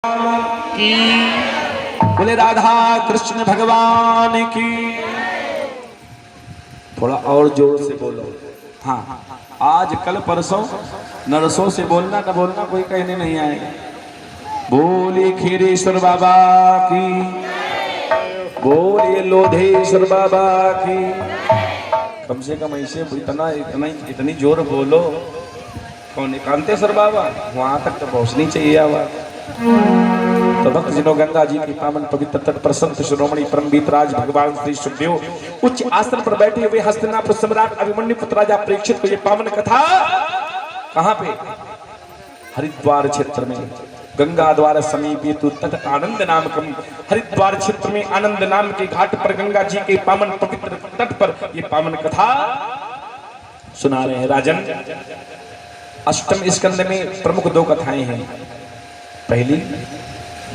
की बोले राधा कृष्ण भगवान की। थोड़ा और जोर से बोलो। हाँ, आज कल परसों नरसों से बोलना न बोलना कोई कहने नहीं आएगा। बोले खीरेश्वर बाबा की, बोले लोधेश्वर बाबा की। कम से कम ऐसे इतनी जोर बोलो। कौन कांतेश्वर बाबा, वहां तक तो पहुंचनी चाहिए आवाज। तो भक्त जनों, गंगा जी की पावन पवित्र तट पर संत शिरोमणि परम बीतराज भगवान श्री सुखदेव उच्च आसन पर बैठे हुए हस्तिनापुर सम्राट अभिमन्यु पुत्र राजा परीक्षित को ये पावन कथा कहां पे? हरिद्वार क्षेत्र में गंगा द्वार समीप तट आनंद नामकम हरिद्वार क्षेत्र में आनंद नाम के घाट पर गंगा जी के पावन पवित्र तट पर ये पावन कथा सुना रहे हैं। राजन, अष्टम स्कंद में प्रमुख दो कथाएं हैं। पहली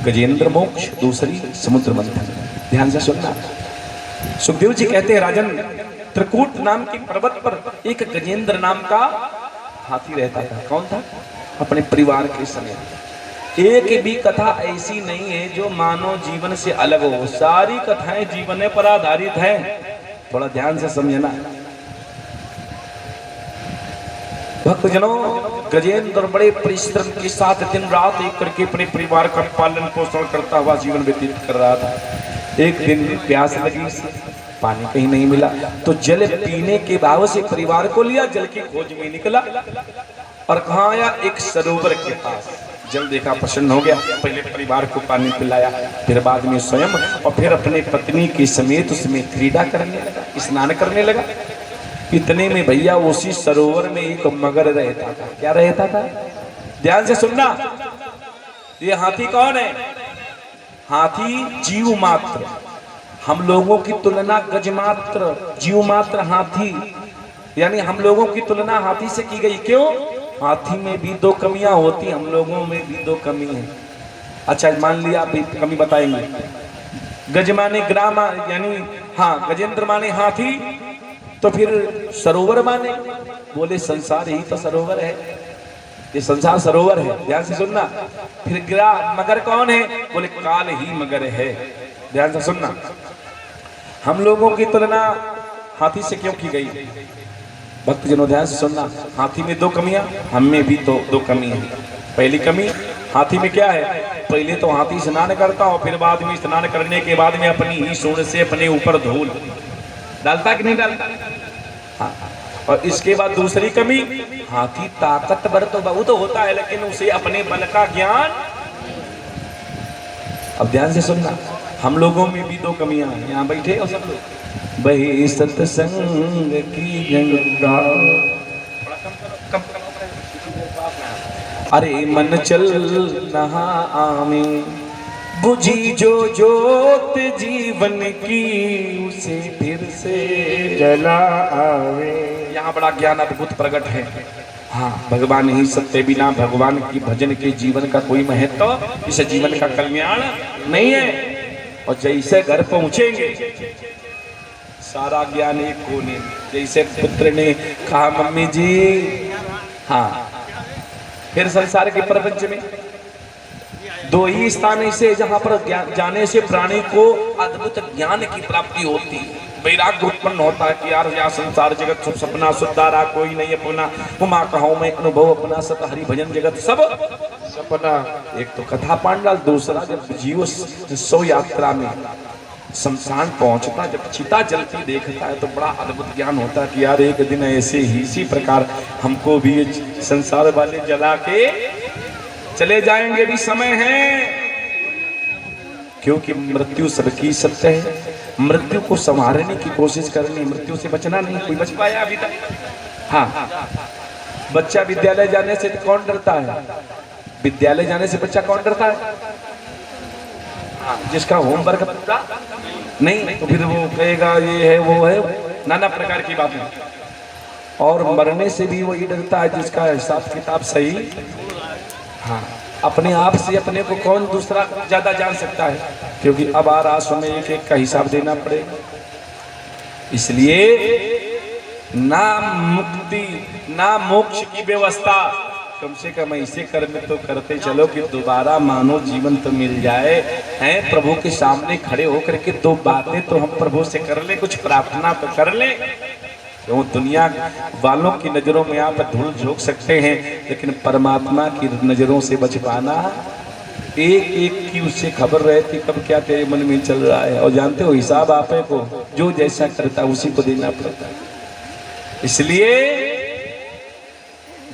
गजेंद्र मोक्ष, दूसरी समुद्र मंथन। ध्यान से सुनना। सुखदेव जी कहते हैं, राजन, त्रिकूट नाम के पर्वत पर एक गजेंद्र नाम का हाथी रहता था। कौन था? अपने परिवार के समेत। एक भी कथा ऐसी नहीं है जो मानव जीवन से अलग हो। सारी कथाएं जीवन पर आधारित हैं। थोड़ा ध्यान से समझना भक्तजनों। गजेंद्र बड़े परिश्रम के साथ दिन रात एक करके अपने परिवार का पालन पोषण करता हुआ जीवन व्यतीत कर रहा था। एक दिन प्यास लगी, पानी कहीं नहीं मिला, तो जल पीने के भाव से परिवार को लिया, जल की खोज में निकला और कहाँ आया? एक सरोवर के पास। जल देखा, प्रसन्न हो गया। पहले परिवार को पानी पिलाया, फिर बाद में स्वयं और फिर अपने पत्नी के समेत उसमें क्रीड़ा करने लगा, स्नान करने लगा। इतने में भैया उसी सरोवर में एक मगर रहता था। क्या रहता था? ध्यान से सुनना। ये हाथी कौन है? हाथी जीव मात्र, हम लोगों की तुलना गज मात्र, जीव मात्र हाथी, यानी हम लोगों की तुलना हाथी से की गई। क्यों? हाथी में भी दो कमियां होती, हम लोगों में भी दो कमी है। अच्छा, मान लिया आप कमी बताएंगे। गज माने ग्राम, यानी हाँ, गजेंद्र माने हाथी, तो फिर सरोवर माने? बोले संसार ही तो सरोवर है, ये संसार सरोवर है। ध्यान से सुनना। फिर गिरा मगर कौन है? बोले काल ही मगर है। ध्यान से सुनना। हम लोगों की तुलना हाथी से क्यों की गई? भक्तजनों ध्यान से सुनना। हाथी में दो कमियां, हम में भी तो दो कमी है। पहली कमी हाथी में क्या है? पहले तो हाथी स्नान करता और फिर बाद में स्नान करने के बाद में अपनी ही सूंड से अपने ऊपर धूल डालता कि नहीं डालता? हाँ। और इसके बाद दूसरी कमी, हाथी ताकतवर तो बहुत होता है, लेकिन उसे अपने बल का ज्ञान। अब ध्यान से सुनना। हम लोगों में भी दो कमियां हैं। यहाँ बैठे हो सब लोग। बही सत्संग की गंगा, अरे मन चल नहा आमे, बुझी जो जोत जीवन की, उसे फिर से जला आवे। यहाँ बड़ा ज्ञान अद्भुत प्रकट है। हाँ, भगवान ही सत्य, बिना भगवान की भजन के जीवन का कोई महत्व, इस जीवन का कल्याण नहीं है। और जैसे घर पहुंचेंगे सारा ज्ञान एक कोने। जैसे पुत्र ने कहा, मम्मी जी, हाँ, फिर संसार के प्रपंच में दो ही स्थान ऐसे जहां पर जाने से प्राणी को अद्भुत ज्ञान की प्राप्ति होती है। वैराग्य उत्पन्न होता है कि यार यह संसार जगत सब सपना, सुधारा कोई नहीं अपना, उमा कहूं मैं अनुभव अपना, सत हरि भजन जगत सब सपना। एक तो कथा पांडाल, दूसरा जब जीव सो यात्रा में शमशान पहुंचता, जब चिता जलती देखता है तो बड़ा अद्भुत ज्ञान होता है कि यार एक दिन ऐसे ही इसी प्रकार हमको भी संसार वाले जला के चले जाएंगे, भी समय है। क्योंकि मृत्यु सबकी सत्य है। मृत्यु को संवारने की कोशिश करनी, मृत्यु से बचना नहीं। कोई बच पाया अभी तक? हाँ, बच्चा विद्यालय जाने से कौन डरता है? विद्यालय जाने से बच्चा कौन डरता है? हाँ, जिसका होमवर्क पूरा नहीं, तो फिर वो कहेगा ये है वो है, नाना प्रकार की बातें। और मरने से भी वही डरता है जिसका हिसाब किताब सही। हाँ, अपने आप से अपने को कौन दूसरा ज्यादा जान सकता है? क्योंकि अब आ रहा समय एक एक का हिसाब देना पड़ेगा। इसलिए ना मुक्ति ना मोक्ष की व्यवस्था कम से कम ऐसे कर्म तो करते चलो कि दोबारा मानव जीवन तो मिल जाए। हैं प्रभु के सामने खड़े होकर के दो बातें तो हम प्रभु से कर ले, कुछ प्रार्थना तो कर ले। क्यों दुनिया वालों की नजरों में आप धूल झोंक सकते हैं, लेकिन परमात्मा की नजरों से बच पाना, एक एक की उससे खबर रहती कब क्या तेरे मन में चल रहा है। और जानते हो हिसाब आपे को जो जैसा करता उसी को देना पड़ता है। इसलिए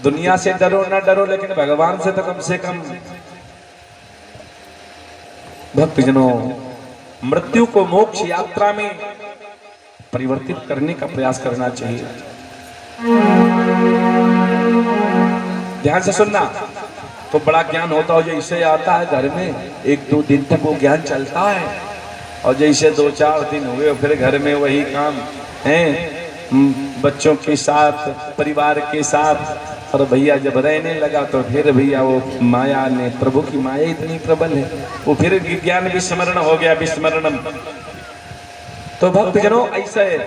दुनिया से डरो ना डरो, लेकिन भगवान से तो कम से कम भक्तजनों मृत्यु को मोक्ष यात्रा में परिवर्तित करने का प्रयास करना चाहिए। ध्यान से सुनना, तो बड़ा ज्ञान होता हो जैसे आता है घर में, एक दो दिन तक वो ज्ञान चलता है, और जैसे 2-4 दिन हुए फिर घर में वही काम है, बच्चों के साथ परिवार के साथ। और भैया जब रहने लगा तो फिर भैया वो माया ने, प्रभु की माया इतनी प्रबल है, वो फिर ज्ञान विस्मरण हो गया, विस्मरणम। तो भक्तजनों ऐसा है,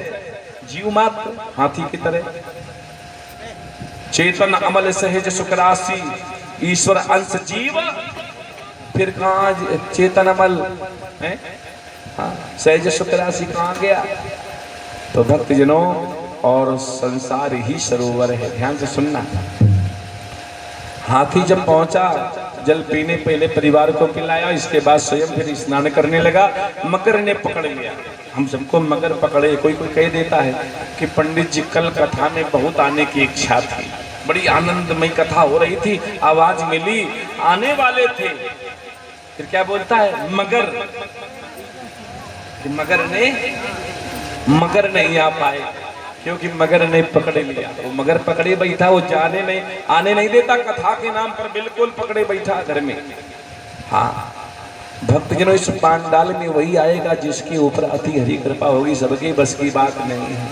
जीव मात्र हाथी की तरह, चेतन अमल सहज सुखराशि, ईश्वर अंश जीव। फिर कहाँ चेतन अमल है, हाँ सहज सुखराशि कहाँ गया। तो भक्तजनों और संसार ही सरोवर है। ध्यान से सुनना, हाथी जब पहुंचा जल पीने पहले परिवार को पिलाया, इसके बाद स्वयं फिर स्नान करने लगा। मगर ने पकड़ लिया। हम सबको मगर पकड़े, कोई कोई कह देता है कि पंडित जी कल कथा में बहुत आने की इच्छा थी, बड़ी आनंदमय कथा हो रही थी, आवाज मिली आने वाले थे, फिर क्या बोलता है मगर, मगर नहीं आ पाए क्योंकि मगर ने पकड़े लिया। वो मगर पकड़े बैठा, वो जाने नहीं आने नहीं देता, कथा के नाम पर बिल्कुल पकड़े बैठा घर में। हाँ भक्तजनों, इस पांडाल में वही आएगा जिसके ऊपर अति हरि कृपा होगी, सबके बस की बात नहीं है।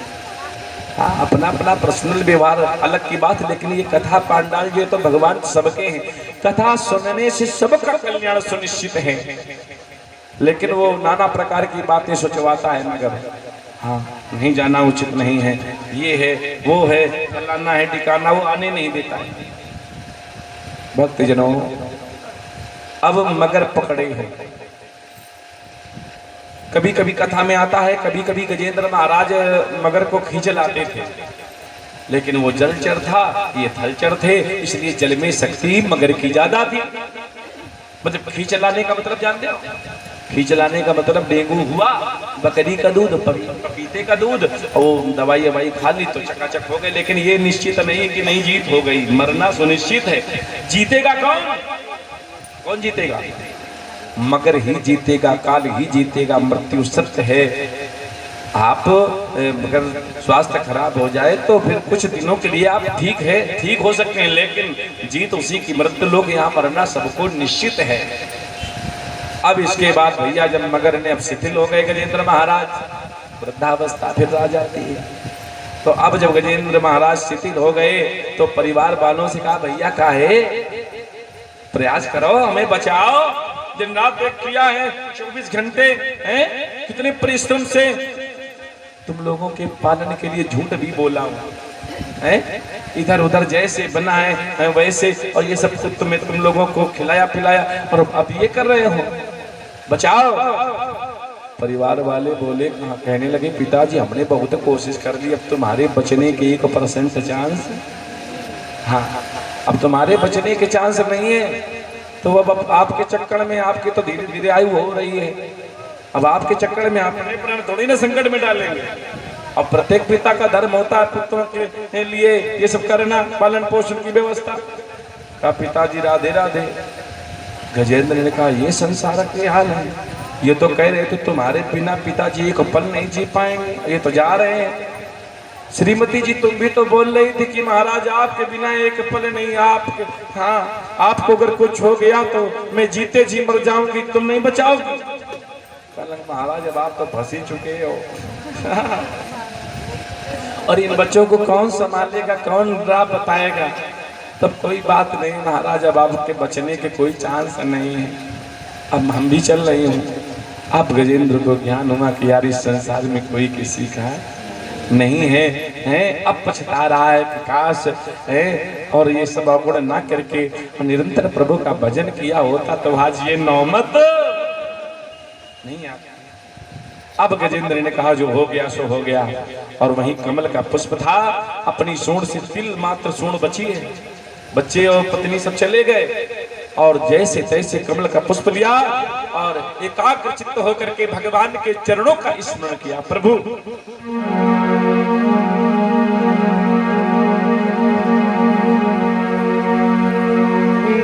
हाँ अपना अपना पर्सनल व्यवहार अलग की बात, लेकिन ये कथा पांडाल जो तो भगवान सबके हैं। कथा सुनने से सबका कल्याण सुनिश्चित है, लेकिन वो नाना प्रकार की बातें सोचवाता है। मगर हाँ नहीं जाना उचित नहीं है, ये है वो है, फलाना है ठिकाना, वो आने नहीं देता है। भक्तजनों अब मगर पकड़े हैं। कभी कभी कथा में आता है, कभी कभी गजेंद्र महाराज मगर को खींच लाते थे, लेकिन वो जलचर था, ये थलचर थे, इसलिए जल में शक्ति मगर की ज्यादा थी। मतलब खींच लाने का मतलब जानते हो? खींच लाने का मतलब डेंगू हुआ, बकरी का दूध, पपीते का दूध, और दवाई ववाई खा ली तो चकाचक हो गए। लेकिन ये निश्चित नहीं कि नहीं जीत हो गई, मरना सुनिश्चित है। जीतेगा कौन? कौन जीतेगा? मगर ही जीतेगा, काल ही जीतेगा, मृत्यु सत्य है। आप अगर स्वास्थ्य खराब हो जाए तो फिर कुछ दिनों के लिए आप ठीक हो सकते हैं, लेकिन जीत उसी की, मृत्यु लोग यहाँ मरना सबको निश्चित है। अब इसके बाद भैया जब मगर ने अब शिथिल हो गए गजेंद्र महाराज, वृद्धावस्था फिर आ जाती है। तो अब जब गजेंद्र महाराज शिथिल हो गए तो परिवार वालों से कहा, भैया काहे प्रयास करो, हमें बचाओ, दिन रात एक किया है, 24 घंटे हैं, कितने परिश्रम से तुम लोगों के पालन के लिए झूठ भी बोला हूं, इधर उधर जैसे बना है वैसे, और ये सब कुछ तुम लोगों को खिलाया पिलाया, और अब ये कर रहे हो, बचाओ। परिवार वाले बोले, कहने लगे, पिताजी हमने बहुत कोशिश कर ली, अब तुम्हारे बचने के 1% चांस, हाँ अब तुम्हारे बचने के चांस नहीं है। तो अब आपके चक्कर में, आपकी तो धीरे धीरे आयु हो रही है, अब आपके चक्कर में अपने प्राण थोड़ी ना संकट में डालेंगे। अब प्रत्येक पिता का धर्म होता है पुत्रों के लिए ये सब करना, पालन पोषण की व्यवस्था। कहा, पिताजी राधे राधे। गजेंद्र ने कहा, ये संसार के हाल है, ये तो कह रहे थे तुम्हारे बिना पिताजी एक पल नहीं जी पाएंगे, ये तो जा रहे हैं। श्रीमती जी तुम भी तो बोल रही थी कि महाराज आपके बिना एक पल नहीं, आपके, हाँ आपको अगर कुछ हो गया तो मैं जीते जी मर जाऊंगी, तुम नहीं बचाओगी। महाराज अब आप तो फंसी चुके हो और इन बच्चों को कौन संभालेगा, कौन राह बताएगा। तब कोई बात नहीं महाराज, अब आपके बचने के कोई चांस नहीं है, अब हम भी चल रहे हैं। अब गजेंद्र को ज्ञान हुआ कि यार इस संसार में कोई किसी का नहीं है, हैं, अब पछता रहा है कि काश है और ये सब अवगुण ना करके निरंतर प्रभु का भजन किया होता तो आज ये नौमत नहीं आती। अब गजेंद्र ने कहा जो हो गया सो हो गया, और वहीं कमल का पुष्प था, अपनी सूंड से तिल मात्र सूंड बची है। बच्चे और पत्नी सब चले गए और जैसे तैसे कमल का पुष्प लिया और एकाग्र चित्त होकर के भगवान के चरणों का स्मरण किया। प्रभु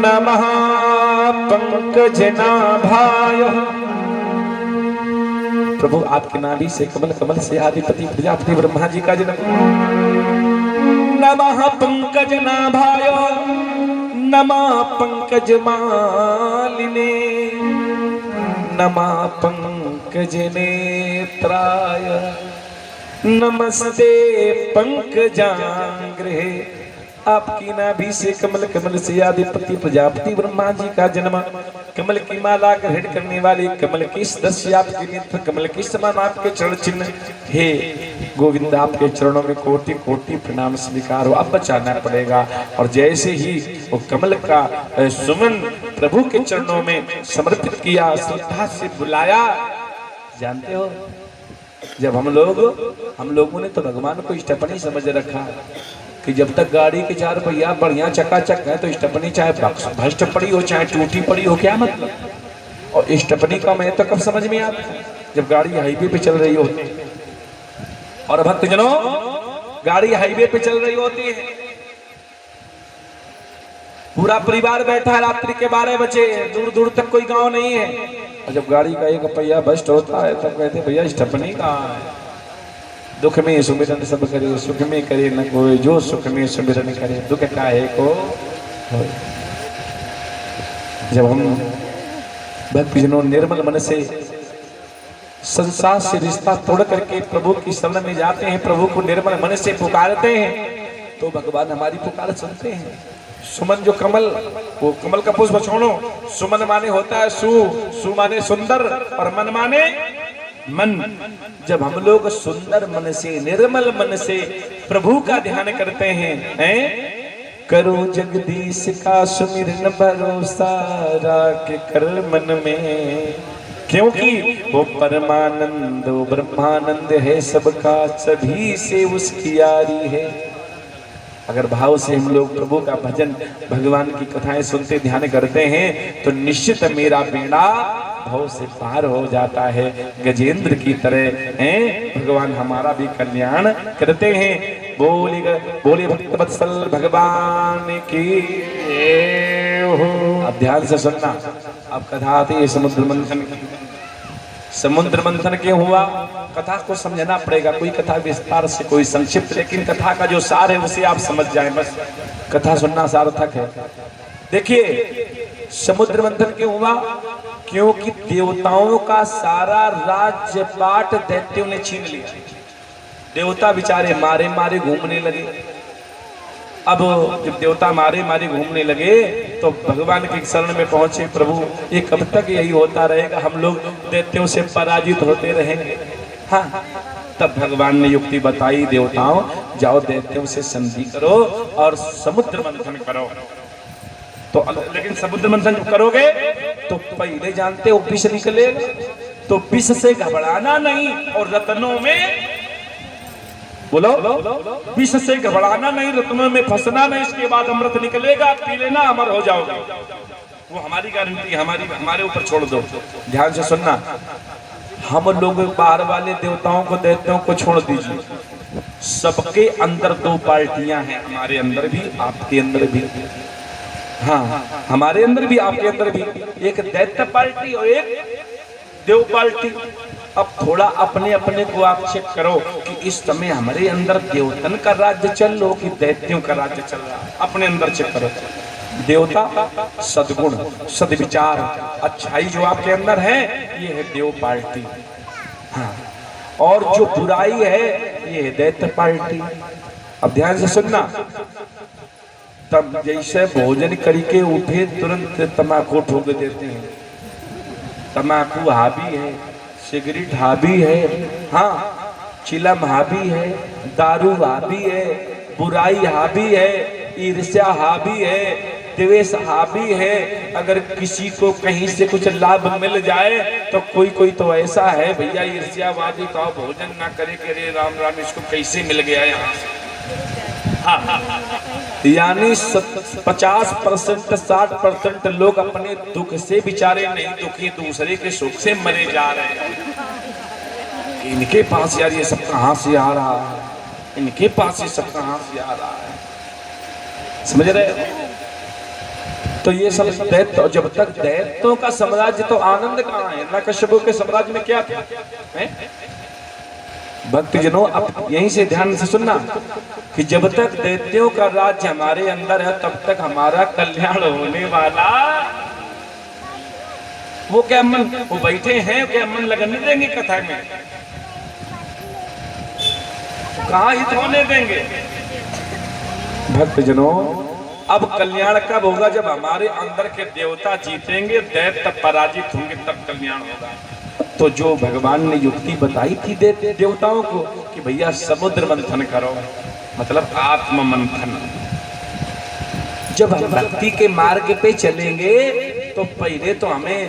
नमः पंकजनाभाय, प्रभु आपके नाभि से कमल, कमल से आदिपति प्रजापति ब्रह्मा जी का जन्म। नमः पंकजनाभाय नमः पंकजमालिने नमः पंकजनेत्राय नमस्ते पंकजांग्रे। आपकी नाभि से कमल, कमल से आदिपति प्रजापति ब्रह्मा जी का जन्म। कमल की माला ग्रहण करने वाले कमल के सदस्य आपके नेत्र कमल के समान आपके चरण चिन्ह। हे गोविंद आपके चरणों में कोटि कोटि प्रणाम स्वीकार हो। अब बचाना पड़ेगा। और जैसे ही वो कमल का सुमन प्रभु के चरणों में समर्पित किया, श्रद्धा से बुलाया। जानते हो जब हम लोगों ने तो भगवान को स्टेपनी समझ रखा कि जब तक गाड़ी के चार पहिया बढ़िया चकाचक है तो स्टेपनी चाहे भ्रष्ट पड़ी हो चाहे टूटी पड़ी हो, क्या मतलब। और स्टेपनी का मैं तो कब समझ में आता जब गाड़ी हाईवे पे चल रही होती है। और भक्तजनों गाड़ी हाईवे पे चल रही होती है, पूरा परिवार बैठा है, रात्रि के 12 बजे, दूर दूर तक कोई गांव नहीं है। और जब गाड़ी का एक पहिया भ्रष्ट होता है तब कहते भैया स्टेपनी कहाँ है। दुख में सुमिरन सब करे, सुख में करे न कोई, जो सुख में सुमिरन करे दुख काहे को होय। जब हम भक्तजनों निर्मल मन से संसार से रिश्ता तोड़ करके प्रभु की शरण में जाते हैं, प्रभु को निर्मल मन से पुकारते हैं तो भगवान हमारी पुकार सुनते हैं। सुमन जो कमल, वो कमल का पुष्प छोड़ो, सुमन माने होता है सु माने सुंदर और मन माने मन। जब हम लोग सुंदर मन से निर्मल मन से प्रभु का ध्यान करते हैं, करो जगदीश का सुमिरन भरोसा राख कर मन में, क्योंकि वो परमानंद वो ब्रह्मानंद है, सबका सभी से उसकी यारी है। अगर भाव से हम लोग प्रभु का भजन भगवान की कथाएं सुनते ध्यान करते हैं तो निश्चित मेरा बेड़ा भाव से पार हो जाता है। गजेंद्र की तरह हैं भगवान हमारा भी कल्याण करते हैं। बोले भक्त वत्सल भगवान की। अब ध्यान से सुनना। अब कथा आती है समुद्र मंथन की। समुद्र मंथन क्यों हुआ, कथा को समझना पड़ेगा। कोई कथा विस्तार से, कोई संक्षिप्त, लेकिन कथा का जो सार है उसे आप समझ जाएं, बस कथा सुनना सार्थक है। देखिए समुद्र मंथन क्यों हुआ, क्योंकि देवताओं का सारा राज्य पाट दैत्यों ने छीन लिया। देवता बेचारे मारे मारे घूमने लगे। अब जब देवता मारे मारे घूमने लगे तो भगवान के शरण में पहुंचे। प्रभु ये कब तक यही होता रहेगा, हम लोग दैत्यों से पराजित होते रहेंगे। हाँ, तब भगवान ने युक्ति बताई, देवताओं जाओ दैत्यों से संधि करो और समुद्र मंथन करो। तो लेकिन समुद्र मंथन जब करोगे तो पहले जानते हो विष निकलेगा, तो विष से घबराना नहीं और रत्नों में, बोलो विष से घबराना नहीं, रत्नों में फंसना नहीं। इसके बाद अमृत निकलेगा, पी लेना, अमर हो जाओगे। वो हमारी गारंटी, हमारे ऊपर छोड़ दो। ध्यान से सुनना। हम लोग बाहर वाले देवताओं को दैत्यों को छोड़ दीजिए, सबके अंदर दो पार्टियां हैं, हमारे अंदर भी आपके अंदर भी। हाँ, हमारे अंदर भी आपके अंदर भी, एक दैत्य पार्टी और एक देव पार्टी। अब थोड़ा अपने अपने को आप चेक करो कि इस समय हमारे अंदर देवतन का राज्य चल रहा हो कि दैत्यों का राज्य चल रहा है। अपने अंदर चेक करो। देवता सद्गुण, सद्विचार, अच्छाई जो आपके अंदर है ये है देव पार्टी। हाँ, और जो बुराई है ये है दैत्य पार्टी। अब ध्यान से सुनना। तब जैसे भोजन करके उठे तुरंत तम्बाकू ठोक देते हैं। तम्बाकू हावी है, सिगरेट हावी है। हाँ, चिलम हावी है, दारू हावी है, बुराई हावी है, ईर्ष्या हावी है, द्वेष हावी है। अगर किसी को कहीं से कुछ लाभ मिल जाए तो कोई तो ऐसा है भैया ईर्ष्यावादी का भोजन ना करे कि अरे राम राम इसको कैसे मिल गया यहाँ से। यानी 50% 60% लोग अपने दुख से बेचारे नहीं दुखी, दूसरे के सुख से मरे जा रहे हैं। इनके पास यार ये सब कहां से आ रहा है, इनके पास ये सब कहां से आ रहा है, समझ रहे हो? तो ये सब दैत्य, जब तक दैत्यों का साम्राज्य तो आनंद कहाँ है, नरकश्यप के साम्राज्य में क्या था? भक्तजनों अब यहीं से ध्यान से सुनना कि जब तक दैत्यों का राज्य हमारे अंदर है तब तक हमारा कल्याण होने वाला। वो क्या मन, वो बैठे हैं क्या मन लगने देंगे कथा में? कहाँ हित होने देंगे? भक्तजनों अब कल्याण कब होगा? जब हमारे अंदर के देवता जीतेंगे, दैत्य पराजित होंगे, तब कल्याण होगा। तो जो भगवान ने युक्ति बताई थी देवताओं को कि भैया समुद्र मंथन करो, मतलब आत्म मंथन। जब हम भक्ति के मार्ग पे चलेंगे तो पहले तो हमें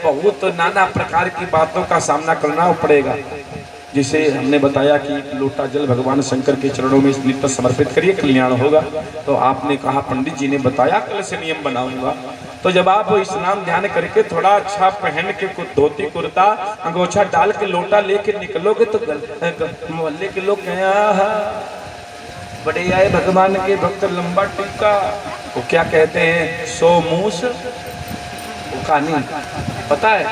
बहुत नाना प्रकार की बातों का सामना करना पड़ेगा। जिसे हमने बताया कि लोटा जल भगवान शंकर के चरणों में नित्य समर्पित करिए, कल्याण होगा। तो आपने कहा पंडित जी ने बताया कल से नियम बनाऊंगा। तो जब आप स्नान ध्यान करके थोड़ा अच्छा पहन के धोती कुर्ता अंगोछा डाल के लोटा लेके निकलोगे तो मोहल्ले के लोग बड़े आए भगवान के भक्त, लंबा टिक्का, वो क्या कहते हैं, सो मूस, वो कहानी पता है?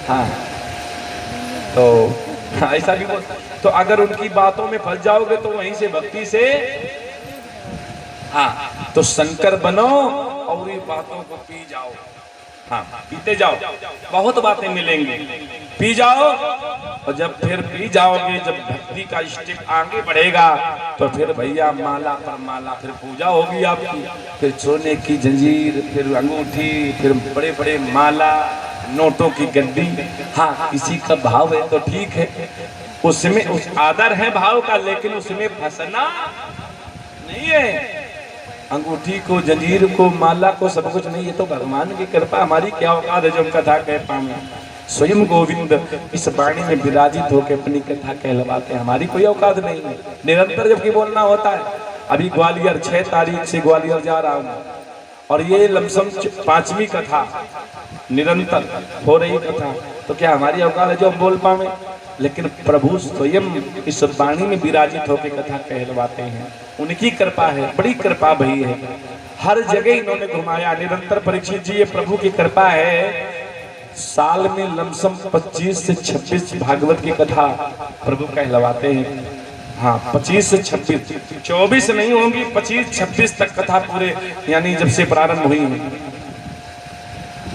हाँ, तो ऐसा भी बोल। तो अगर उनकी बातों में फंस जाओगे तो वहीं से भक्ति से हाँ तो शंकर बनो और ये बातों को पी जाओ। हाँ पीते जाओ, बहुत बातें मिलेंगी, पी जाओ। और जब फिर पी जाओगे, जब भक्ति का स्टेप आगे बढ़ेगा तो फिर भैया माला पर माला, फिर पूजा होगी आपकी, फिर सोने की जंजीर, फिर अंगूठी, फिर बड़े बड़े माला, नोटों की गड्डी। हाँ किसी का भाव है तो ठीक है, उसमें उस आदर है भाव का, लेकिन उसमें फंसना नहीं है। अंगूठी को, जंजीर को, माला को, सब कुछ नहीं, ये तो भगवान की कृपा। हमारी क्या औकात है जो हम कथा कह पाएं? स्वयं गोविंद इस वाणी में विराजित होकर अपनी कथा कहलवाते हैं, हमारी कोई औकात नहीं है। निरंतर जबकि बोलना होता है। अभी ग्वालियर 6 तारीख से ग्वालियर जा रहा हूँ और ये लमसम 5वीं कथा निरंतर हो रही कथा। तो क्या हमारी औकात है जो हम बोल पाए? लेकिन प्रभु स्वयं इस वाणी में विराजित होकर कथा कहलवाते हैं, उनकी कृपा है, बड़ी कृपा भई है। हर जगह इन्होंने घुमाया निरंतर। परीक्षित जी ये प्रभु की कृपा है, साल में लमसम 25 से 26 भागवत की कथा प्रभु कहलवाते हैं। हाँ 25 से 26, 24 नहीं होंगी, 25-26 तक कथा पूरे, यानी जब से प्रारंभ हुई है।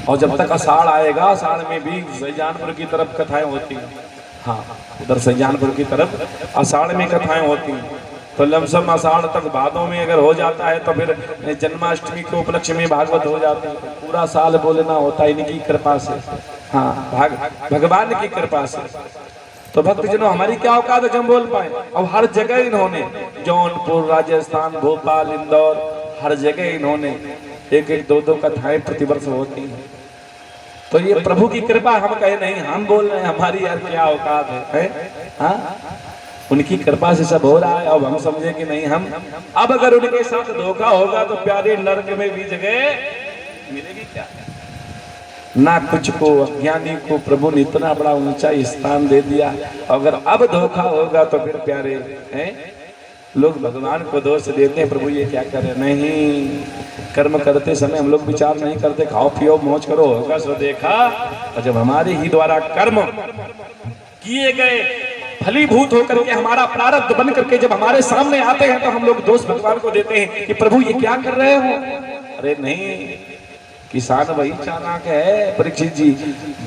और जब तक आषाढ़ आएगा, आषाढ़ में भी सैजानपुर की तरफ कथाएं होती हैं। हाँ उधर सैजानपुर की तरफ आषाढ़ में कथाएं होती हैं। तो लमसम आषाढ़ तक, भादों में अगर हो जाता है तो फिर जन्माष्टमी के उपलक्ष्य में भागवत हो जाती है। पूरा साल बोलना होता है इनकी कृपा से। हाँ भगवान की कृपा से। तो भक्तजनों हमारी क्या औकात है जो हम बोल पाए? और हर जगह इन्होंने, जौनपुर, राजस्थान, भोपाल, इंदौर, हर जगह इन्होंने 1-1, 2-2 कथाएं प्रतिवर्ष होती हैं। तो ये प्रभु की कृपा, हम कहे नहीं, हम बोल रहे हैं, हमारी यार क्या औकात है? हाँ उनकी कृपा से सब हो रहा है। अब हम समझे कि नहीं, हम अब अगर उनके साथ धोखा होगा तो प्यारे नरक में भी जगह मिलेगी क्या? ना कुछ को, अज्ञानी को प्रभु ने इतना बड़ा ऊंचा स्थान दे दिया। अगर अब धोखा होगा तो फिर प्यारे हैं लोग भगवान को दोष देते हैं, प्रभु ये क्या करे। नहीं, कर्म करते समय हम लोग विचार नहीं करते, खाओ पियो मौज करो, होगा सो देखा। और जब हमारे ही द्वारा कर्म किए गए फलीभूत होकर के हमारा प्रारब्ध बन करके जब हमारे सामने आते हैं तो हम लोग दोष भगवान को देते हैं कि प्रभु ये क्या कर रहे हो। अरे नहीं, किसान वही चालाक है परीक्षित जी,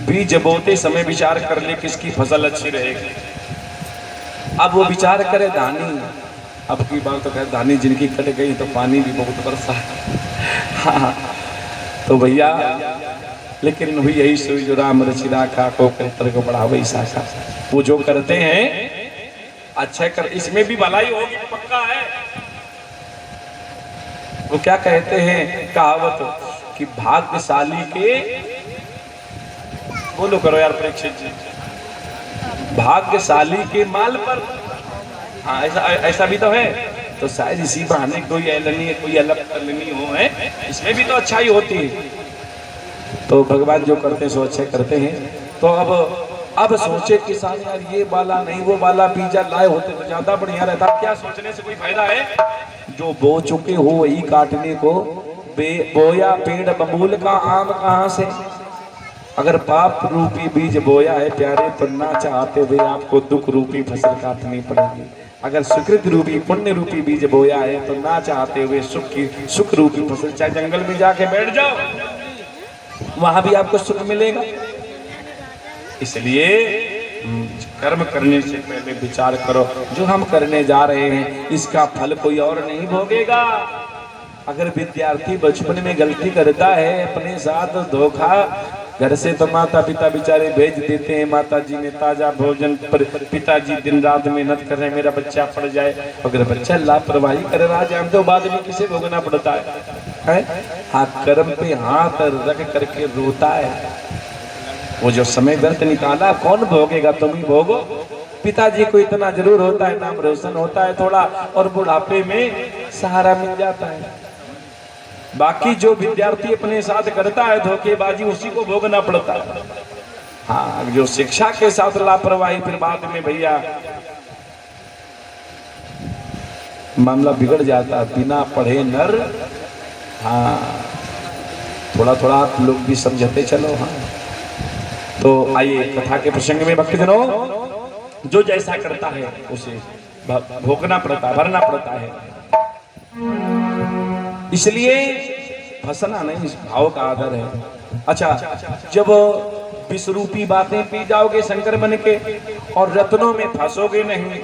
बीज बोते समय विचार कर ले किसकी फसल अच्छी रहेगी। अब वो विचार करे दानी, अब की बात तो कहे दानी जिनकी कट गई तो पानी भी बहुत बरसा। हाँ तो भैया, लेकिन वही यही सोई जो राम रचिरा का को कर को बढ़ावे शाखा। वो जो करते हैं अच्छा कर, इसमें भी भलाई होगी पक्का है। वो क्या कहते हैं कहावत कि भाग्यशाली के, बोलो करो यार परीक्षित जी, भाग्यशाली के माल पर। हाँ ऐसा भी तो है। तो शायद इसी बहाने कोई एलनी कोई अलग करनी हो है, इसमें भी तो अच्छाई होती है। तो भगवान जो करते हैं सो अच्छे करते हैं। तो अब सोचे किसान यार ये वाला नहीं वो वाला बीजा लाए होते तो ज्यादा बढ़िया रहता। क्या सोचने से कोई फायदा है? जो बो चुके हो वही काटने को, बोया पेड़ बबूल का आम कहाँ से। अगर पाप रूपी बीज बोया है प्यारे तो ना चाहते हुए आपको दुख रूपी फसल काटनी पड़ेगी। अगर सुकृत रूपी पुण्य रूपी बीज बोया है तो ना चाहते हुए सुख रूपी फसल, चाहे जंगल में जाके बैठ जाओ वहां भी आपको सुख मिलेगा। इसलिए कर्म करने से पहले विचार करो जो हम करने जा रहे हैं इसका फल कोई और नहीं भोगेगा। अगर विद्यार्थी बचपन में गलती करता है, अपने साथ धोखा, घर से तो माता पिता बेचारे भेज देते हैं, माता जी ने ताजा भोजन पर पिताजी दिन रात मेहनत कर रहे हैं मेरा बच्चा पढ़ जाए। अगर बच्चा लापरवाही कर रहा है तो बाद में किसे भोगना पड़ता है? हाँ, कर्म पे हाथ रख करके रोता है। वो जो समय व्यर्थ निकाला कौन भोगेगा? तुम ही भोगो। पिताजी को इतना जरूर होता है, नाम रोशन होता है थोड़ा, और बुढ़ापे में सहारा मिल जाता है। बाकी जो विद्यार्थी अपने साथ करता है धोखेबाजी उसी को भोगना पड़ता है। हाँ, जो शिक्षा के साथ लापरवाही फिर बाद में भैया मामला बिगड़ जाता है। बिना पढ़े नर, हाँ थोड़ा थोड़ा आप लोग भी समझते चलो। हाँ तो आइए कथा के प्रसंग में भक्तजनों, जो जैसा करता है उसे भोगना पड़ता है, भरना पड़ता है। इसलिए फंसना नहीं, इस भाव का आदर है। अच्छा, जब विषरूपी बातें पी जाओगे शंकर बन के और रत्नों में फंसोगे नहीं,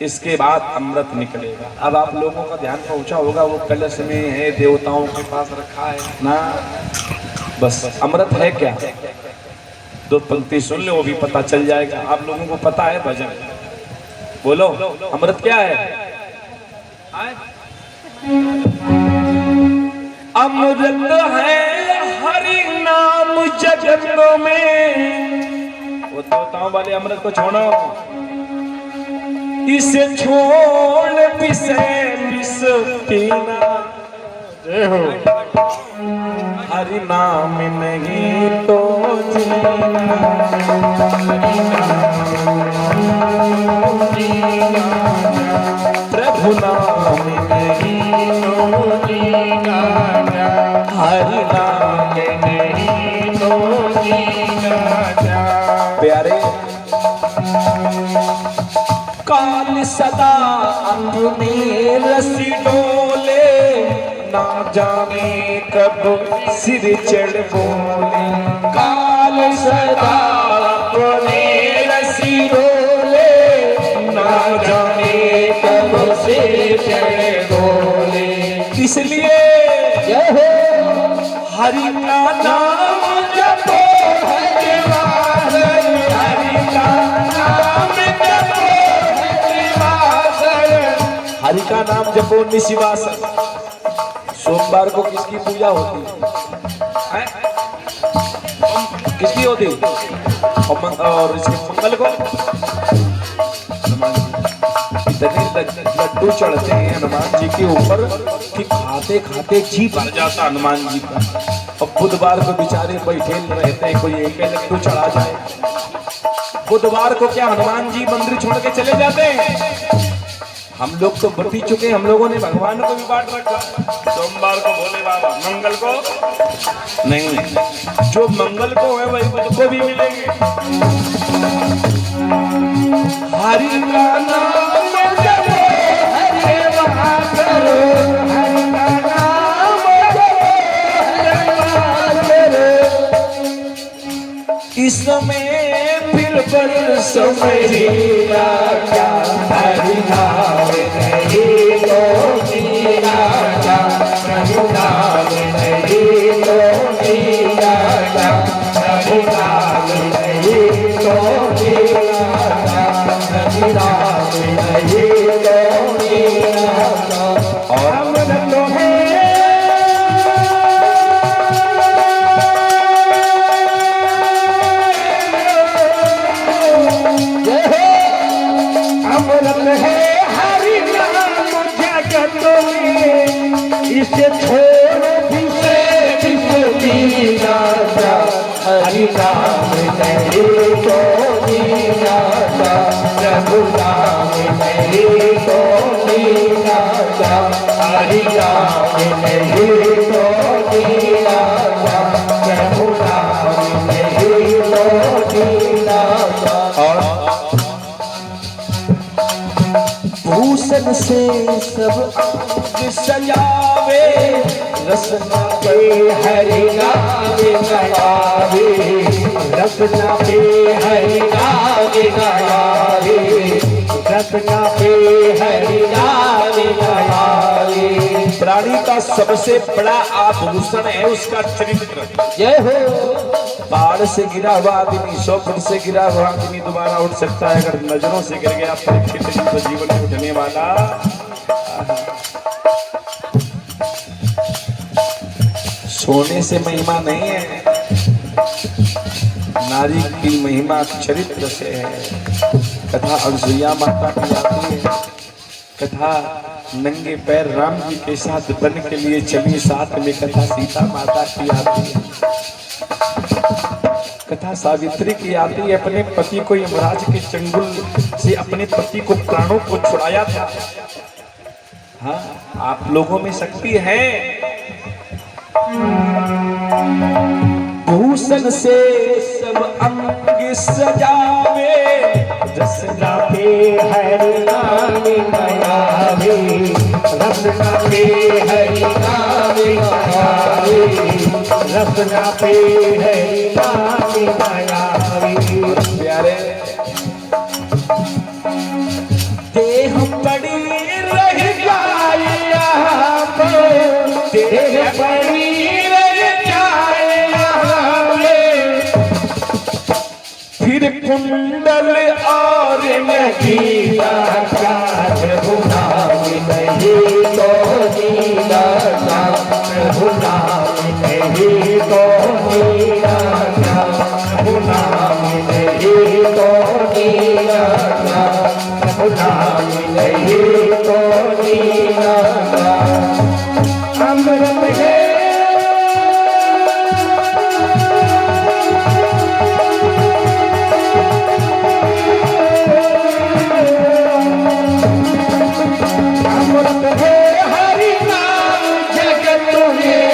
इसके बाद अमृत निकलेगा। अब आप लोगों का ध्यान पहुंचा होगा वो कलश में है, देवताओं के पास रखा है ना, बस अमृत है क्या? दो पंक्ति सुन लो वो भी पता चल जाएगा। आप लोगों को पता है भजन, बोलो अमृत क्या है? अमृत है हरि नाम जगत में। वो देवताओं वाले अमृत को छोड़ो, इसे छोड़ विषय विष पीना। जय हो। हरि नाम नहीं तो जीना, प्रभु नाम नहीं तो जीना, हरि नाम नहीं तो जीना। प्यारे काल सदा अंग में रसी डोले, ना जाने कब सिर चढ़ बोले। काल सदा अपने रसी डोले, ना जाने कब सिर चढ़ बोले। इसलिए हरि का नाम जपो है वासर, हरि का नाम जपो है वासर, हरि का नाम जपो निशिवासर। सोमवार को किसकी पूजा होती है? किसकी होती? और इसके मंगल को इतने लड्डू चढ़ते हैं हनुमान जी के ऊपर कि खाते खाते जी भर जाता हनुमान जी का। और बुधवार को बेचारे बैठे रहते हैं, कोई एक लड्डू चढ़ा जाए। बुधवार को क्या हनुमान जी मंदिर छोड़ के चले जाते हैं? हम लोग तो बटी चुके, हम लोगों ने भगवान को भी बांट रखा। सोमवार को भोले बाबा, मंगल को नहीं। जो मंगल को है वही बुध को भी मिलेंगे। हरि का नाम जपो हरि वहाँ करो, हरि का नाम जपो हरि वहाँ करो। इसमें फिर पर समझेगा क्या, हरि नाम नहीं तो जीना क्या, हरि नाम नहीं तो जीना क्या, हरि नाम नहीं तो जीना क्या, हरि हरि नाम नहीं कोई आता। और अमृत है अमृत है हरि नाम जगत में, इसे छोड़ विषय दीनाता। हरि नाम नहीं कोई आता, प्रभु नाम नहीं कोई आता। हरि नाम नहीं कोई आता, प्रभु नाम नहीं कोई आता। और भूषण से सब अंग सजावे, रसना पे हरि नाम गावे। रसना पे हरि नाम गावे, रसना पे हरि नाम गावे। प्राणी का सबसे बड़ा आभूषण है उसका चरित्र। जय हो। पहाड़ से गिरा हुआ आदमी, 100 फुट से गिरा हुआ आदमी दोबारा उठ सकता है, अगर नजरों से गिर गया परीक्षित जी तो जीवन में उठने वाला। सोने से महिमा नहीं है, नारी की महिमा चरित्र से है। कथा अनसुईया माता की आती है, कथा नंगे पैर राम जी के साथ वन के लिए चली, साथ में कथा सीता माता की आती है, कथा सावित्री की आती है। अपने पति को यमराज के चंगुल से अपने पति को प्राणों को छुड़ाया था। हाँ, आप लोगों में शक्ति है। भूषण से सब अंग सजावे, रसना पे हरि नाम गावे। रसना पे हरि नाम गावे, रसना पे हरि नाम गावे। प्यारे देह पड़ी रह जाए यहाँ पर, देह पड़ी रह जाए यहाँ में, फिर कुंडल और नगीना प्रभु नाम नहीं कोई आता। प्रभु नाम नहीं कोई आता, प्रभु नाम नहीं कोई आता, प्रभु नाम नहीं कोई आता। अमृत है अमृत है हरि नाम जगत में,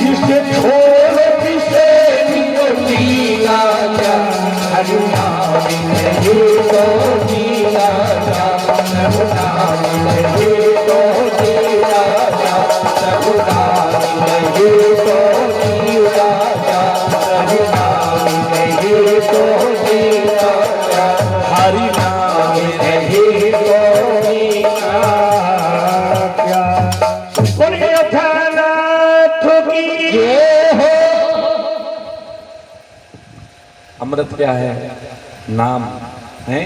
इसे छोड़ विषय कोई आता। हरि नाम नहीं कोई आता, प्रभु नाम नहीं कोई आता, प्रभु नाम नहीं कोई आता, प्रभु नाम नहीं कोई आता। हरि नाम नहीं कोई आता। बोलिए थानाथ की जय हो। अमृत क्या है? नाम है।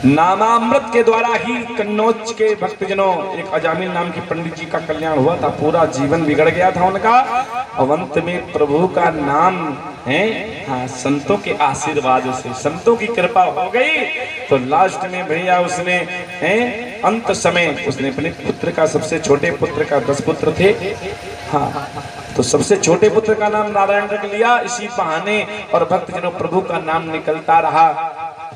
नामामृत के द्वारा ही कन्नौज के भक्तजनों, एक अजामिल नाम की पंडित जी का कल्याण हुआ था, पूरा जीवन बिगड़ गया था उनका। अवंत में प्रभु का नाम है, हाँ, संतों के आशीर्वाद से, संतों की कृपा हो गई तो लास्ट में भैया उसने है अंत समय उसने अपने पुत्र का, सबसे छोटे पुत्र का, 10 पुत्र थे, हाँ, तो सबसे छोटे पुत्र का नाम नारायण रख लिया इसी बहाने, और भक्तजनों प्रभु का नाम निकलता रहा।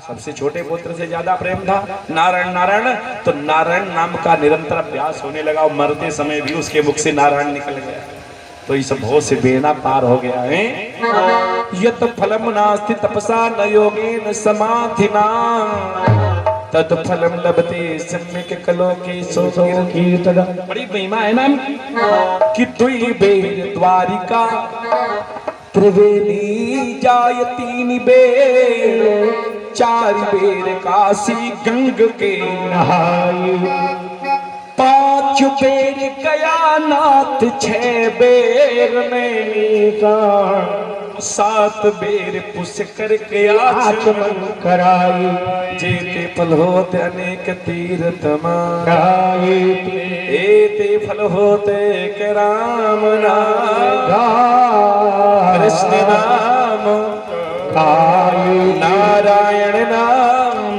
सबसे छोटे पुत्र से ज्यादा प्रेम था, नारायण नारायण, तो नारायण नाम का निरंतर अभ्यास होने लगा और मरते समय भी उसके मुख से नारायण निकल गया, तो इस भव से बेड़ा पार हो गया है। यत फलम नास्ति तपसा न योगेन समाधिना, तत् फलम लभते सम्यक कलो के सो कीर्तन। बड़ी महिमा है ना कि दुई बेर द्वारिका त्रिवेणी जाय 3 बेर, 4 बेर काशी गंग के नहाई, 5 बेर गया नाथ, 6 बेर नैनीताल, सात बेर पुष्य करके आचमन कराई जेते फल होते अनेक तीर्थ गाई एते फल होते के राम नाम कृष्ण नाम गाई नारायण नाम।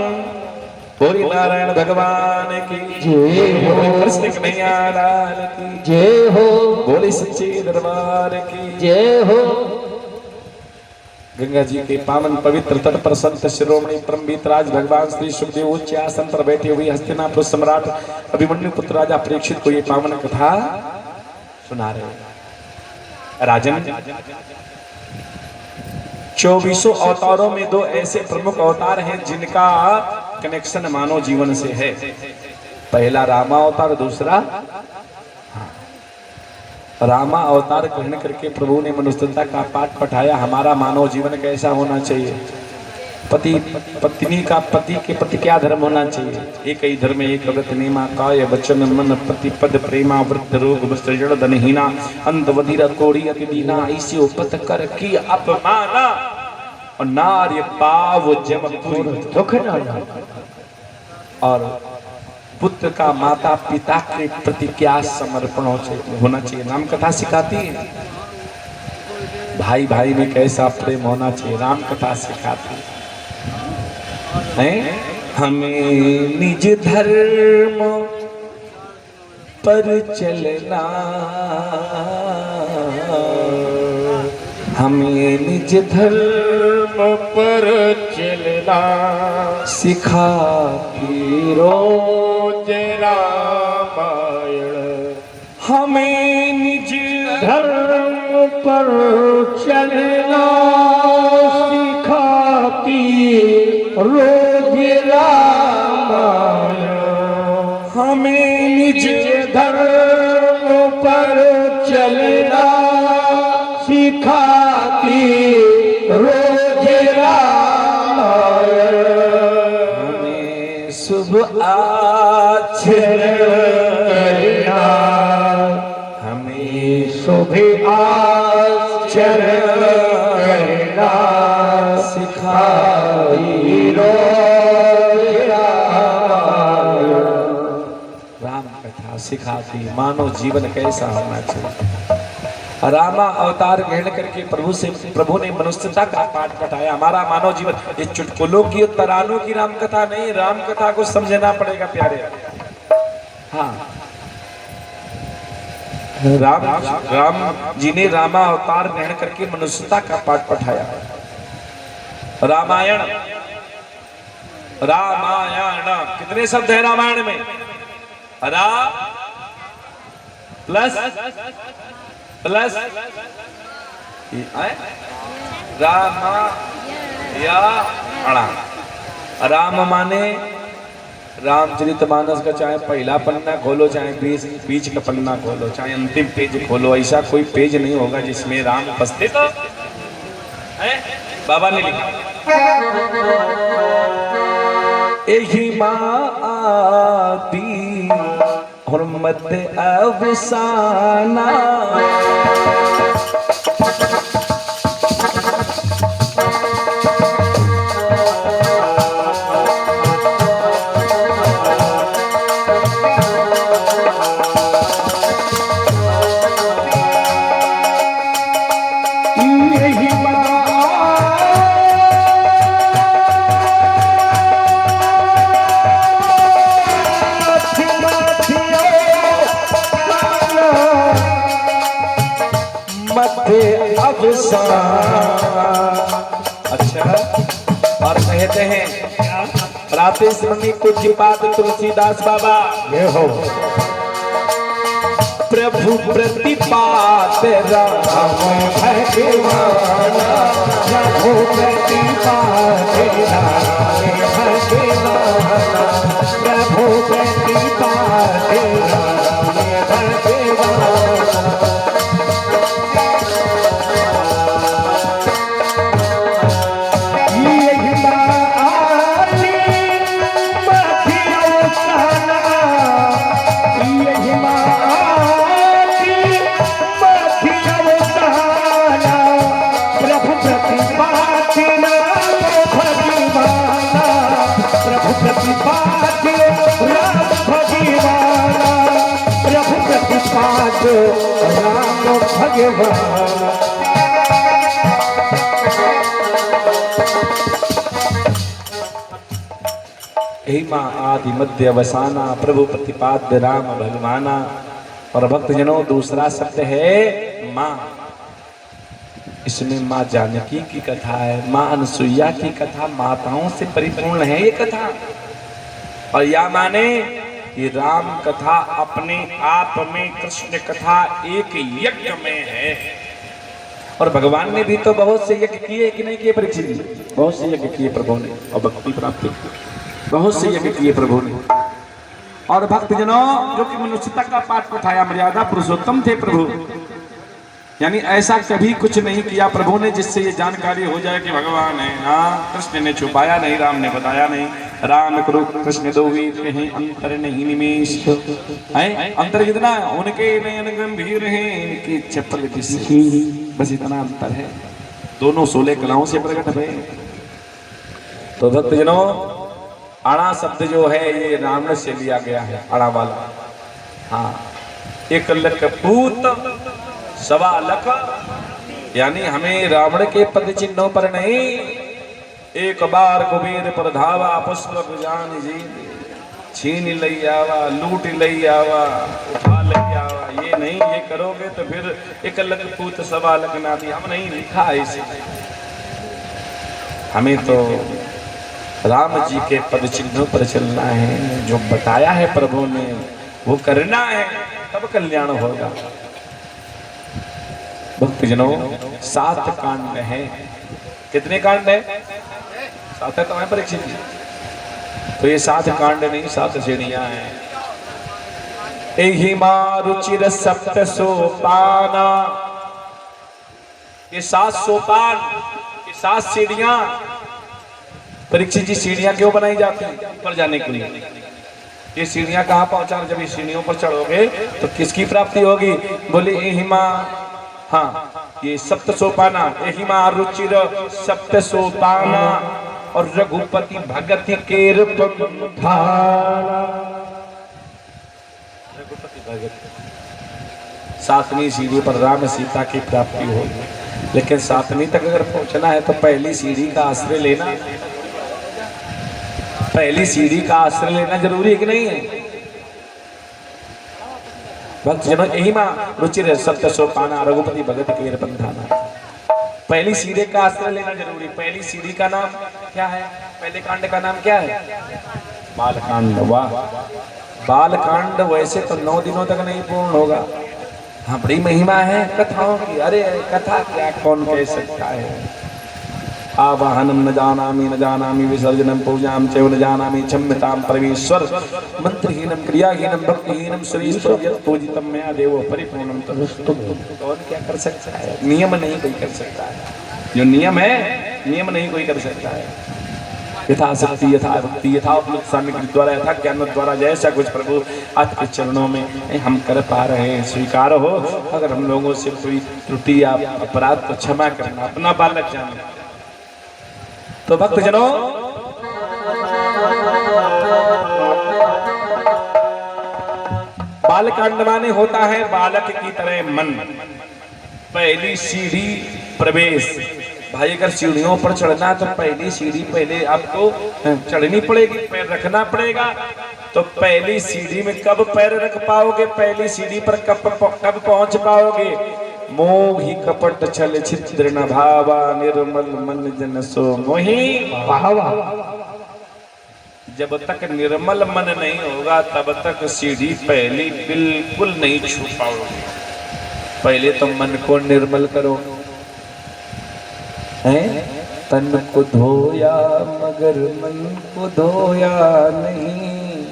बोली नारायण भगवान की जय हो। बोली कृष्ण कन्हैया लाल की जय हो। बोली सच्चे दरबार की जय हो। गंगा जी के पावन पवित्र तट पर संत शिरोमणि परमवीतराज भगवान श्री सुखदेव उच्च आसन पर बैठे हुए हस्तिनापुर सम्राट अभिमन्यु पुत्र राजा परीक्षित को ये पावन कथा सुना रहे। राजन 24 अवतारों में दो ऐसे प्रमुख अवतार हैं जिनका कनेक्शन मानव जीवन से है। पहला रामा अवतार, दूसरा रामा अवतार ग्रहण करके प्रभु ने मनुष्यता का पाठ पढ़ाया। हमारा मानव जीवन कैसा होना चाहिए, पति पत्नी का पति के प्रति क्या धर्म होना चाहिए। एक ही धर्म एक व्रत नेमा काय वचन मन पति पद प्रेमा वृद्ध रोग वस्त्रजड़ धनहीना अंत वधिर कोड़ी अति दीना ऐसी उपत कर की अपमाना और नार्य पाव जम दुख ना और पुत्र का माता पिता के प्रति क्या समर्पण होना चाहिए। राम कथा सिखाती है। भाई भाई में कैसा प्रेम होना चाहिए, राम कथा सिखाती है। हमें निज धर्म पर चलना, हमें निज धर्म पर चलना सिखाती रोज रामायण। हमें निज धर्म पर चलना सिखाती रोज रामायण। हमें निज धर्म पर चलना सिखाती रोज रामायण। हमें शुभ आचरण करना, हमें शुभ आचरण करना सिखाई रोज रामायण। राम कथा सिखाती मानव जीवन कैसा होना चाहिए। रामा अवतार ग्रहण करके प्रभु ने मनुष्यता का पाठ पढ़ाया। हमारा मानव जीवन ये चुटकुलों की और तरानों की राम कथा नहीं, राम कथा को समझना पड़ेगा प्यारे। हाँ, राम जी ने रामा अवतार ग्रहण करके मनुष्यता का पाठ पढ़ाया। रामायण, रामायण कितने शब्द है रामायण में? रा प्लस प्लस रामा या अणा। राम माने रामचरितमानस का चाहे पहला पन्ना खोलो, चाहे बीच का पन्ना खोलो, चाहे अंतिम पेज खोलो, ऐसा कोई पेज नहीं होगा जिसमें राम उपस्थित है। बाबा ने लिखा यही माँ आदि और मध्य अवसाना। अच्छा, और कहते हैं राधे स्वामी पूज्यपाद तुलसीदास बाबा ये हो प्रभु प्रतिपाद राम भगवान, प्रभु प्रतिपाद राम भगवान, प्रभु प्रतिपाद राम भगवान। प्रभु भाग्यवान। हे माँ आदि मध्य अवसाना प्रभु प्रतिपाद्य राम भगवाना। और भक्तजनों दूसरा शब्द है माँ। इसमें माँ जानकी की कथा है, माँ अनसुईया की कथा, माताओं से परिपूर्ण है ये कथा। और या माने ये राम कथा अपने आप में कृष्ण कथा एक यज्ञ में है। और भगवान ने भी तो बहुत से यज्ञ किए कि नहीं किए परीक्षित जी? बहुत से यज्ञ किए प्रभु ने और भक्ति प्राप्ति बहुत से यज्ञ किए प्रभु ने। और भक्तजनों जो कि मनुष्यता का पाठ उठाया, मर्यादा पुरुषोत्तम थे प्रभु। यानी ऐसा कभी कुछ नहीं किया प्रभु ने जिससे ये जानकारी हो जाए कि भगवान है। हाँ, कृष्ण ने छुपाया नहीं, राम ने बताया नहीं। राम कृष्ण दो वीर कहीं अंतर नहीं निमेश है। अंतर कितना? उनके नयन गंभीर हैं, इनके चप्पल किसी, बस इतना अंतर है। दोनों 16 कलाओं से प्रकट हुए। तो भक्तजनों अणा शब्द जो है ये रावण से लिया गया है, अणा वाला। हाँ, एक लख पूत सवा लख, यानी हमें रावण के पद चिन्हों पर नहीं, एक बार कुबेर पर धावा पुष्प जान जी, छीन लई आवा, लूट लई आवा, उठा लई आवा। ये नहीं, ये करोगे तो फिर एक लख पूत सवा लख नाती। हम नहीं लिखा है इसे। हमें तो राम जी के पद चिन्हों पर चलना है, जो बताया है प्रभु ने वो करना है, तब कल्याण होगा। भक्तजनों 7 कांड है। कितने कांड है? 7 तो है परीक्षित जी। तो ये 7 कांड नहीं, 7 सीढ़ियां हैं। एहि मारुचिर सप्त सोपाना, ये 7 सोपान, ये 7 सीढ़ियां। परीक्षित जी सीढ़ियां क्यों बनाई जाती हैं? ऊपर जाने के लिए। ये सीढ़ियां कहाँ पहुंचा? जब इस सीढ़ियों पर चढ़ोगे तो किसकी प्राप्ति होगी? बोले एहिमा, हाँ, ये सप्त सोपाना, एहिमा रुचिर सप्त सोपाना और रघुपति भगति केर पधारा। रघुपति भगति 7वीं सीढ़ी पर राम सीता की प्राप्ति होगी। लेकिन 7वीं तक अगर पहुंचना है तो पहली सीढ़ी का आश्रय लेना, पहली सीढ़ी का आश्रय लेना जरूरी है कि नहीं है? भक्तजनों यही माँ रुचिर सत्य सोपाना रघुपति भगत केर बंधाना। पहली सीढ़ी का आश्रय लेना जरूरी। पहली सीढ़ी का नाम क्या है? पहले कांड का नाम क्या है? बालकांड। वाह, बालकांड वैसे तो 9 दिनों तक नहीं पूर्ण होगा। हाँ, बड़ी महिमा है कथाओं की। अरे कथा क्या कौन कह सकता है? आवाहनम न जानामि विसर्जनम पूजाम चैव न जानामि क्षम्यताम परमेश्वर मंत्रहीनम क्रियाहीनम भक्तिहीनम श्रीस्वयं पूजितम मया देवो परिपूर्णम तदस्तु। कौन क्या कर सकता है? नियम नहीं कोई कर सकता है। जो नियम है, नियम नहीं कोई कर सकता है। यथा शक्ति यथा भक्ति यथा उपलब्ध सामग्री द्वारा यथा ज्ञान द्वारा जैसा कुछ प्रभु आपके चरणों में हम कर पा रहे हैं स्वीकार हो। अगर हम लोगों से कोई त्रुटि या अपराध तो क्षमा करना, अपना बालक जाने। तो भक्तजनों बालकांड माने होता है बालक की तरह मन। पहली सीढ़ी प्रवेश। भाई अगर सीढ़ियों पर चढ़ना तो पहली सीढ़ी पहले आपको चढ़नी पड़ेगी, पैर रखना पड़ेगा। तो पहली सीढ़ी में कब पैर रख पाओगे? पहली सीढ़ी पर कब पहुंच पाओगे? मोहि कपट छल छिद्र न भावा निर्मल मन जन सो मोहि भावा। जब तक निर्मल मन नहीं होगा तब तक सीढ़ी पहली बिल्कुल नहीं छू पाओगे। पहले तो मन को निर्मल करो। हैं? तन को धोया मगर मन को धोया नहीं,